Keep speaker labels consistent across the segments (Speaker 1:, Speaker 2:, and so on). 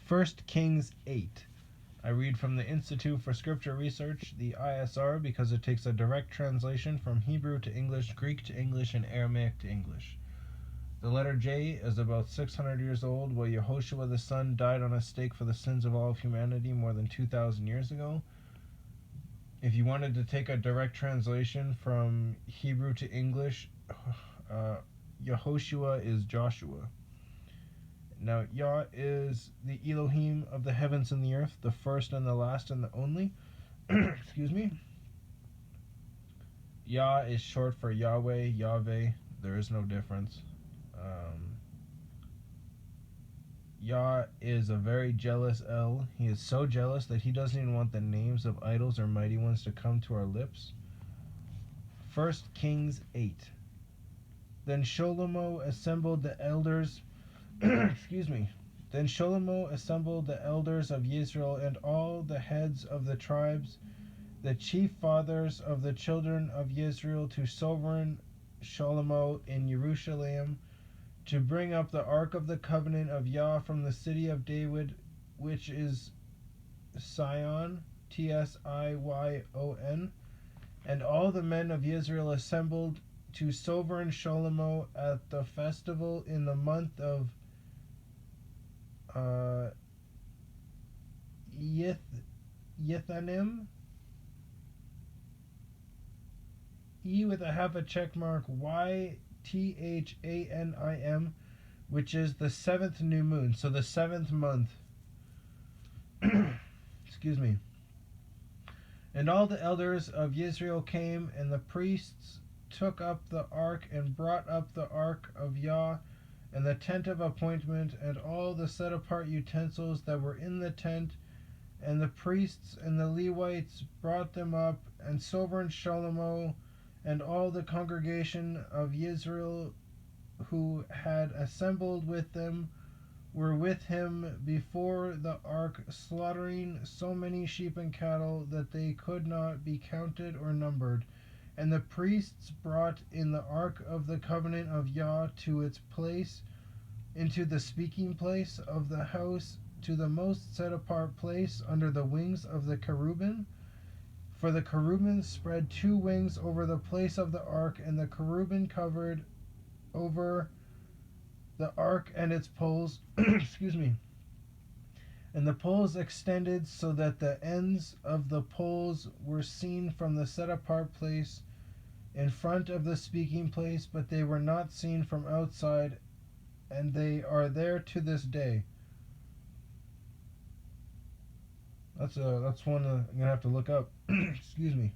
Speaker 1: 1 Kings 8. I read from the Institute for Scripture Research, the ISR, because it takes a direct translation from Hebrew to English, Greek to English, and Aramaic to English. The letter J is about 600 years old, while Yehoshua the Son died on a stake for the sins of all of humanity more than 2,000 years ago. If you wanted to take a direct translation from Hebrew to English, Yehoshua is Joshua. Now, Yah is the Elohim of the heavens and the earth, the first and the last and the only. Excuse me. Yah is short for Yahweh, YahWeh. There is no difference. Yah is a very jealous El. He is so jealous that he doesn't even want the names of idols or mighty ones to come to our lips. 1 Kings 8. Then Shlomo assembled the elders excuse me. Then Shlomo assembled the elders of Israel and all the heads of the tribes, the chief fathers of the children of Israel, to sovereign Shlomo in Jerusalem, to bring up the ark of the covenant of Yah from the city of David, which is Sion, Sion. And all the men of Israel assembled to sovereign Shlomo at the festival in the month of Yithanim, E with a half a check mark, Ythanim, which is the 7th new moon, so the 7th month. Excuse me. And all the elders of Israel came, and the priests took up the ark and brought up the ark of Yah, and the tent of appointment, and all the set-apart utensils that were in the tent, and the priests and the Levites brought them up, and sovereign Shlomo and all the congregation of Israel who had assembled with them were with him before the ark, slaughtering so many sheep and cattle that they could not be counted or numbered. And the priests brought in the ark of the covenant of Yah to its place, into the speaking place of the house, to the most set apart place under the wings of the cherubim. For the cherubim spread 2 wings over the place of the ark, and the cherubim covered over the ark and its poles. Excuse me. And the poles extended so that the ends of the poles were seen from the set apart place in front of the speaking place, but they were not seen from outside, and they are there to this day. That's one I'm gonna have to look up. Excuse me.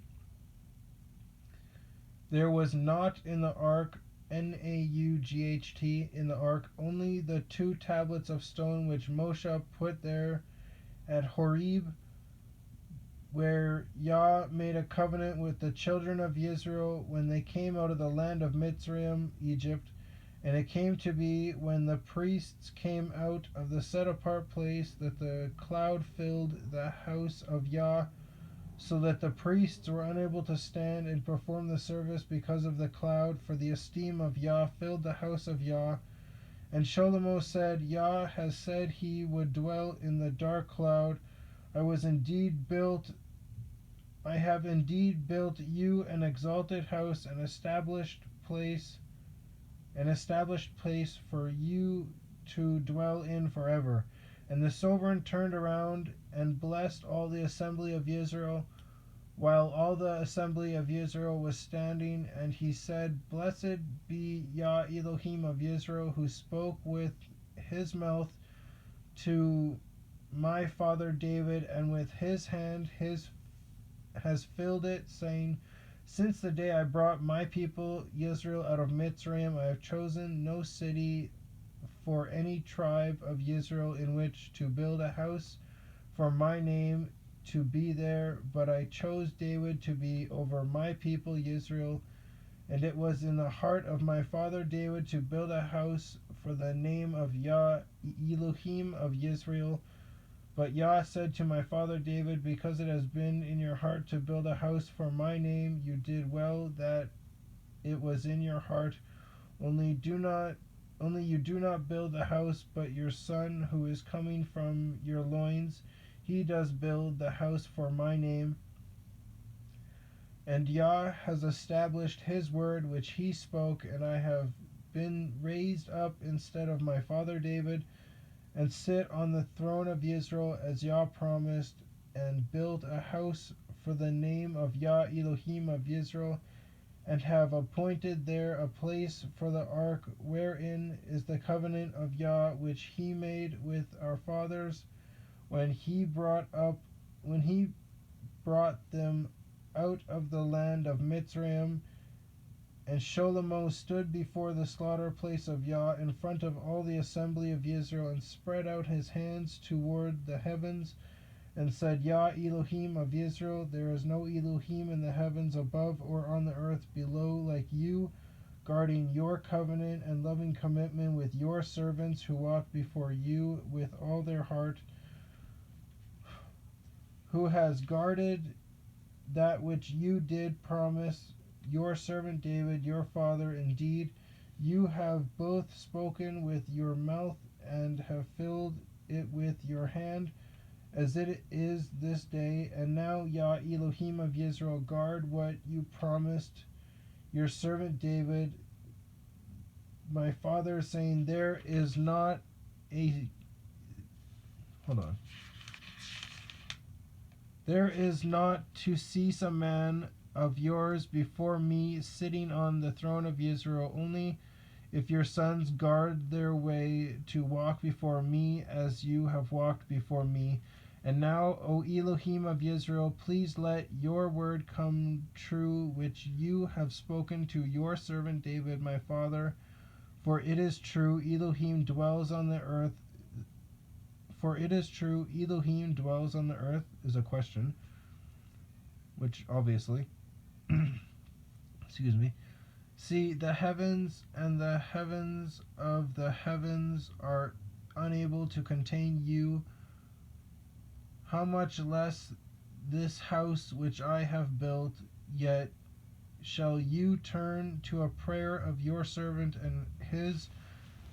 Speaker 1: There was not in the ark, Naught, in the ark, only the 2 tablets of stone which Moshe put there at Horeb, where Yah made a covenant with the children of Israel when they came out of the land of Mitzrayim, Egypt. And it came to be, when the priests came out of the set-apart place, that the cloud filled the house of Yah, so that the priests were unable to stand and perform the service because of the cloud, for the esteem of Yah filled the house of Yah. And Shlomo said, Yah has said he would dwell in the dark cloud. I have indeed built you an exalted house, an established place for you to dwell in forever. And the sovereign turned around and blessed all the assembly of Israel, while all the assembly of Israel was standing. And he said, Blessed be Yah Elohim of Israel, who spoke with his mouth to my father David, and with his hand has filled it, saying, Since the day I brought my people Israel out of Mitzrayim, I have chosen no city for any tribe of Israel in which to build a house for my name to be there, but I chose David to be over my people Israel. And it was in the heart of my father David to build a house for the name of Yah Elohim of Israel. But Yah said to my father David, Because it has been in your heart to build a house for my name, you did well that it was in your heart. Only do Only you do not build the house, but your son who is coming from your loins, he does build the house for my name. And Yah has established his word which he spoke, and I have been raised up instead of my father David, and sit on the throne of Israel as Yah promised, and built a house for the name of Yah Elohim of Israel, and have appointed there a place for the ark, wherein is the covenant of Yah which he made with our fathers when he brought them out of the land of Mitzrayim. And Shlomo stood before the slaughter place of Yah in front of all the assembly of Israel, and spread out his hands toward the heavens, and said, Yah Elohim of Israel, there is no Elohim in the heavens above or on the earth below like you, guarding your covenant and loving commitment with your servants who walk before you with all their heart, who has guarded that which you did promise your servant David, your father. Indeed, you have both spoken with your mouth and have filled it with your hand, as it is this day. And now, Yah Elohim of Israel, guard what you promised your servant David, my father, saying, there is not a there is not to cease a man of yours before me sitting on the throne of Israel, only if your sons guard their way to walk before me as you have walked before me. And now, O Elohim of Israel, please let your word come true, which you have spoken to your servant David, my father. For it is true, Elohim dwells on the earth. For it is true, Elohim dwells on the earth, is a question, which obviously, excuse me. See, the heavens and the heavens of the heavens are unable to contain you. How much less this house which I have built? Yet shall you turn to a prayer of your servant and his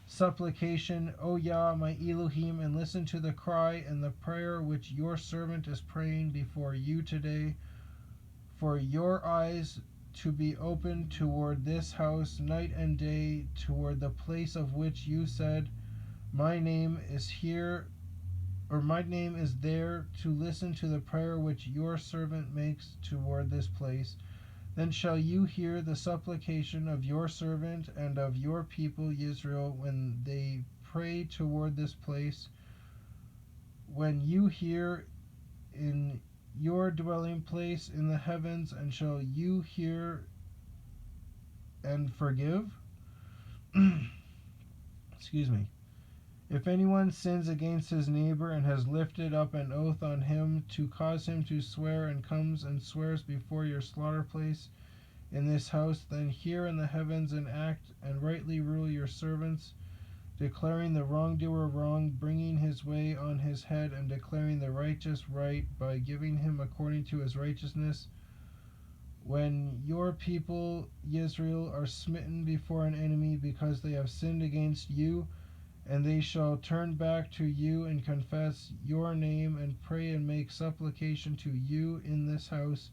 Speaker 1: supplication, O Yah, my Elohim, and listen to the cry and the prayer which your servant is praying before you today, for your eyes to be open toward this house night and day, toward the place of which you said, my name is here, or my name is there, to listen to the prayer which your servant makes toward this place. Then shall you hear the supplication of your servant and of your people Israel when they pray toward this place. When you hear in your dwelling place in the heavens, and shall you hear and forgive? Excuse me. If anyone sins against his neighbor and has lifted up an oath on him to cause him to swear, and comes and swears before your slaughter place in this house, then hear in the heavens and act and rightly rule your servants, declaring the wrongdoer wrong, bringing his way on his head, and declaring the righteous right by giving him according to his righteousness. When your people Israel are smitten before an enemy because they have sinned against you, and they shall turn back to you and confess your name and pray and make supplication to you in this house,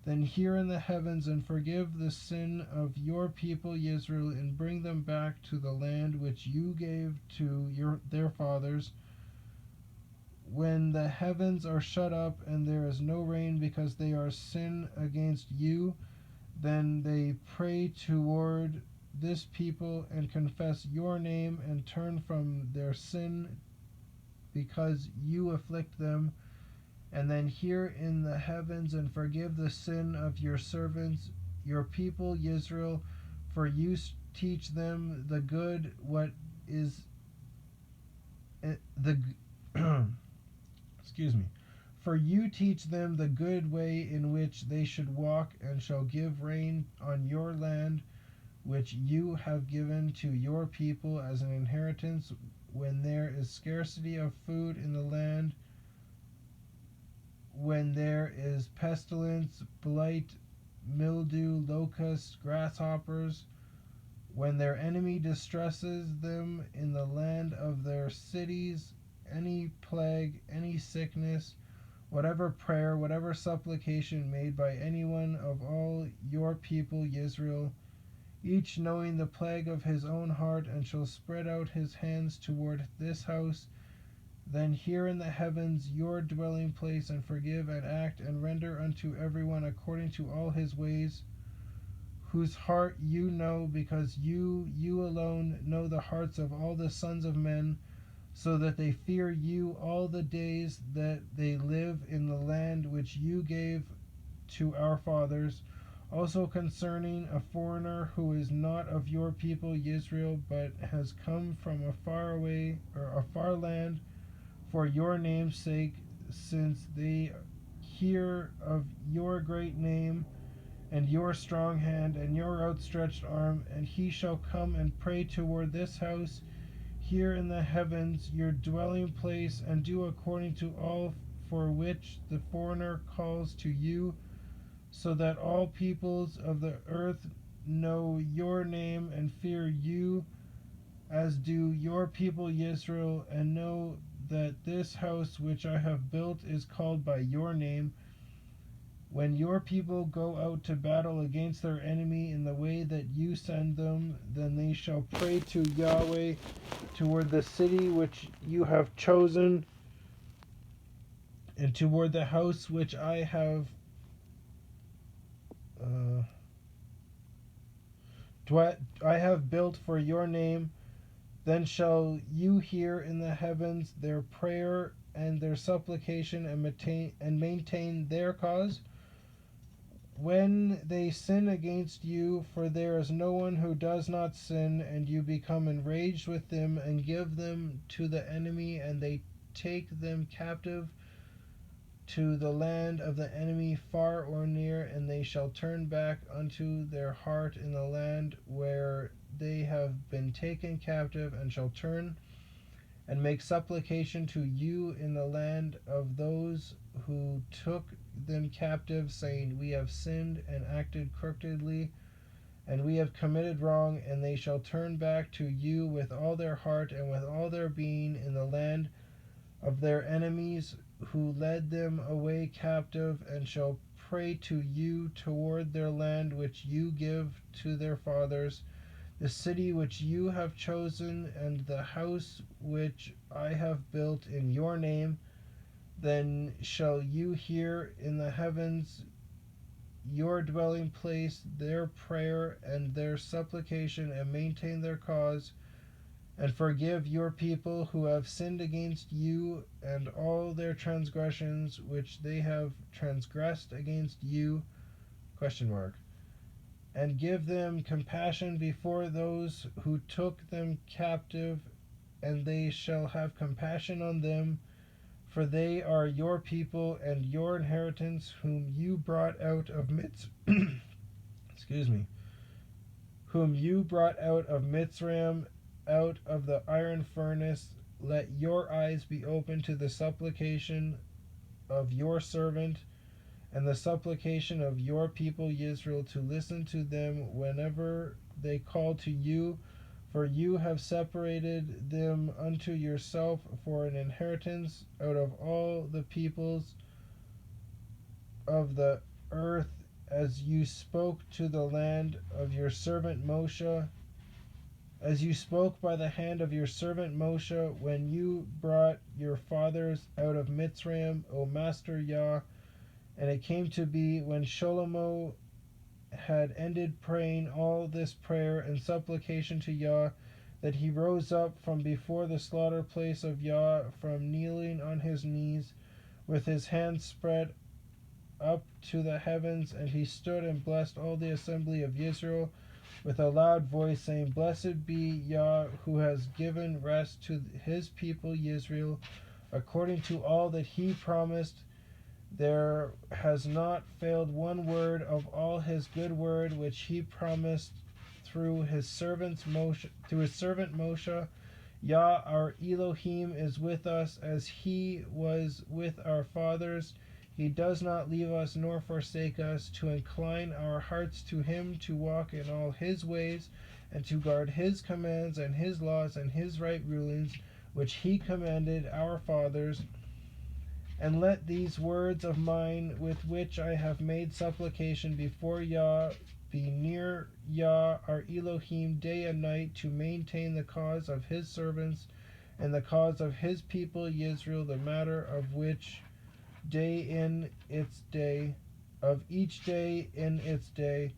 Speaker 1: then hear in the heavens and forgive the sin of your people Israel, and bring them back to the land which you gave to their fathers. When the heavens are shut up and there is no rain because they are sin against you, then they pray toward this people and confess your name and turn from their sin because you afflict them, and then hear in the heavens and forgive the sin of your servants, your people Israel, for you teach them the good what is the excuse me. For you teach them the good way in which they should walk, and shall give rain on your land which you have given to your people as an inheritance when there is scarcity of food in the land, when there is pestilence, blight, mildew, locusts, grasshoppers, when their enemy distresses them in the land of their cities, any plague, any sickness, whatever prayer, whatever supplication made by anyone of all your people Israel, each knowing the plague of his own heart, and shall spread out his hands toward this house, then hear in the heavens your dwelling place, and forgive and act and render unto everyone according to all his ways, whose heart you know, because you alone know the hearts of all the sons of men, so that they fear you all the days that they live in the land which you gave to our fathers. Also concerning a foreigner who is not of your people Israel, but has come from a far away or a far land for your name's sake, since they hear of your great name and your strong hand and your outstretched arm, and he shall come and pray toward this house here in the heavens, your dwelling place, and do according to all for which the foreigner calls to you, so that all peoples of the earth know your name and fear you, as do your people Israel, and know that this house which I have built is called by your name. When your people go out to battle against their enemy in the way that you send them, then they shall pray to YahWeh toward the city which you have chosen, and toward the house which I have built for your name. Then shall you hear in the heavens their prayer and their supplication, and maintain their cause when they sin against you, for there is no one who does not sin, and you become enraged with them and give them to the enemy, and they take them captive to the land of the enemy, far or near, and they shall turn back unto their heart in the land where they have been taken captive, and shall turn and make supplication to you in the land of those who took them captive, saying, We have sinned and acted crookedly, and we have committed wrong, and they shall turn back to you with all their heart and with all their being in the land of their enemies who led them away captive, and shall pray to you toward their land which you give to their fathers, the city which you have chosen, and the house which I have built in your name. Then shall you hear in the heavens, your dwelling place, their prayer and their supplication, and maintain their cause, and forgive your people who have sinned against you, and all their transgressions which they have transgressed against you, ? And give them compassion before those who took them captive, and they shall have compassion on them, for they are your people and your inheritance, whom you brought out of whom you brought out of Mitzrayim, out of the iron furnace. Let your eyes be open to the supplication of your servant and the supplication of your people Israel, to listen to them whenever they call to you, for you have separated them unto yourself for an inheritance out of all the peoples of the earth, as you spoke to the land of your servant Moshe, as you spoke by the hand of your servant Moshe, when you brought your fathers out of Mitzrayim, O Master Yah. And it came to be, when Shlomo had ended praying all this prayer and supplication to Yah, that he rose up from before the slaughter place of Yah, from kneeling on his knees, with his hands spread up to the heavens, and he stood and blessed all the assembly of Israel with a loud voice, saying, Blessed be Yah, who has given rest to his people Israel, according to all that he promised. There has not failed one word of all his good word which he promised through his servant Moshe. Yah, our Elohim, is with us, as he was with our fathers. He does not leave us nor forsake us, to incline our hearts to him, to walk in all his ways, and to guard his commands and his laws and his right rulings, which he commanded our fathers. And let these words of mine, with which I have made supplication before Yah, be near Yah our Elohim day and night, to maintain the cause of his servants and the cause of his people Israel, the matter of which day in its day, of each day in its day,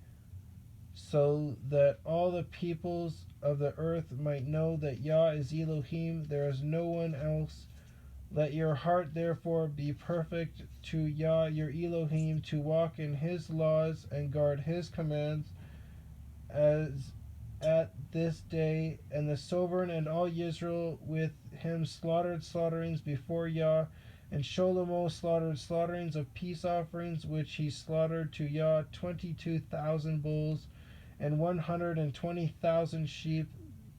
Speaker 1: so that all the peoples of the earth might know that Yah is Elohim, there is no one else. Let your heart therefore be perfect to Yah your Elohim, to walk in his laws and guard his commands, as at this day. And the sovereign and all Israel with him slaughtered slaughterings before Yah, and Shlomo slaughtered slaughterings of peace offerings, which he slaughtered to Yah 22,000 bulls and 120,000 sheep.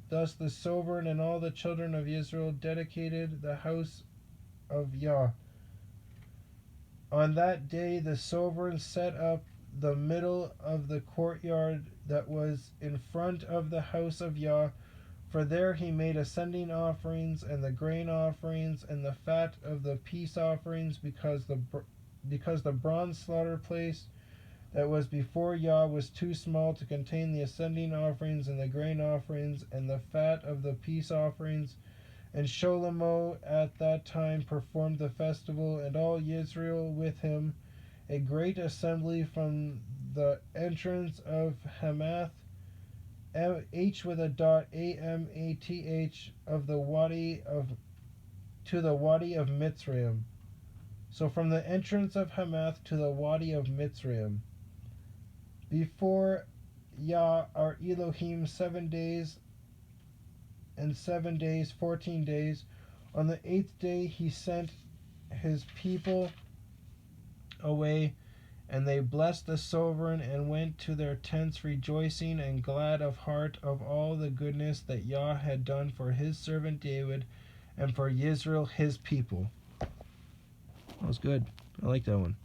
Speaker 1: Thus the sovereign and all the children of Israel dedicated the house of Yah. On that day the sovereign set up the middle of the courtyard that was in front of the house of Yah, for there he made ascending offerings and the grain offerings and the fat of the peace offerings, because the bronze slaughter place that was before Yah was too small to contain the ascending offerings and the grain offerings and the fat of the peace offerings. And Shlomo at that time performed the festival, and all Israel with him, a great assembly from the entrance of Hamath, H with a dot, Amath, of the wadi of to the wadi of Mitzrayim. So from the entrance of Hamath to the wadi of Mitzrayim, before Yah our Elohim 7 days and 7 days, 14 days. On the 8th day he sent his people away, and they blessed the sovereign and went to their tents rejoicing and glad of heart of all the goodness that Yah had done for his servant David and for Israel his people. That was good. I like that one.